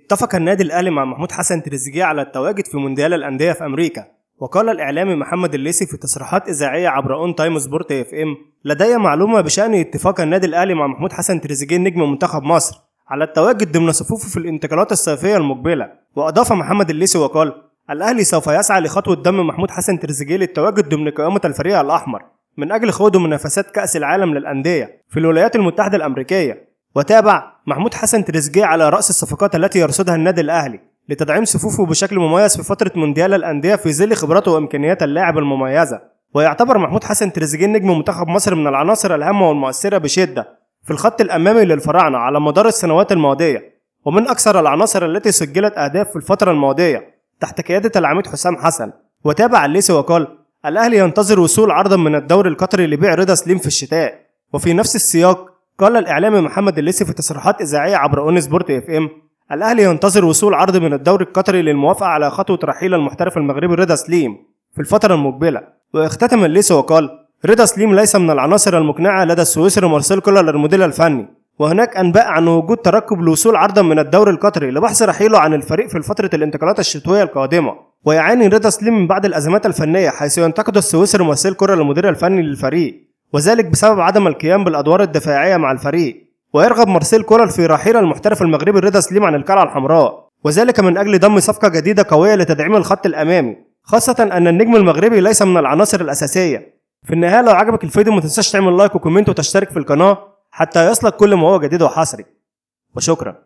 اتفق النادي الأهلي مع محمود حسن تريزيجيه على التواجد في مونديال الأندية في أمريكا. وقال الإعلامي محمد الليثي في تصريحات إذاعية عبر أون تايم سبورت اف ام: لدي معلومة بشأن اتفاق النادي الأهلي مع محمود حسن تريزيجيه نجم منتخب مصر على التواجد ضمن صفوفه في الانتقالات الصيفية المقبلة. وأضاف محمد الليثي وقال: الأهلي سوف يسعى لخطوة ضم محمود حسن تريزيجيه للتواجد ضمن قائمة الفريق الأحمر من أجل خوض منافسات كأس العالم للأندية في الولايات المتحدة الأمريكية. وتابع: محمود حسن تريزيجيه على رأس الصفقات التي يرصدها النادي الأهلي لتدعيم صفوفه بشكل مميز في فترة مونديال الأندية في ظل خبراته وإمكانيات اللاعب المميزة. ويعتبر محمود حسن تريزيجيه نجم منتخب مصر من العناصر الهامة والمؤثرة بشدة في الخط الأمامي للفراعنة على مدار السنوات الماضية، ومن أكثر العناصر التي سجلت أهداف في الفترة الماضية تحت قيادة العميد حسام حسن. وتابع الليثي وقال: الأهلي ينتظر وصول عرض من الدوري القطري لبيع رضا سليم في الشتاء. وفي نفس السياق قال الإعلامي محمد الليثي في تصريحات إذاعية عبر أون سبورت اف ام: الأهلي ينتظر وصول عرض من الدوري القطري للموافقة على خطوة رحيل المحترف المغربي رضا سليم في الفترة المقبلة. واختتم الليثي وقال: رضا سليم ليس من العناصر المقنعة لدى السويسري مارسيل كولر المدير الفني، وهناك أنباء عن وجود ترقب لوصول عرض من الدوري القطري لبحث رحيله عن الفريق في فترة الانتقالات الشتوية القادمة. ويعاني رضا سليم من بعض الأزمات الفنية، حيث ينتقد السويسري مارسيل كولر المدير الفني للفريق، وذلك بسبب عدم القيام بالأدوار الدفاعية مع الفريق. ويرغب مارسيل كولر في رحيل المحترف المغربي رضا سليم عن القلعة الحمراء، وذلك من أجل ضم صفقة جديدة قوية لتدعيم الخط الأمامي، خاصة أن النجم المغربي ليس من العناصر الأساسية. في النهاية، لو عجبك الفيديو ما تنساش تعمل لايك وكومنت وتشترك في القناة حتى يصلك كل ما هو جديد وحصري. وشكرا.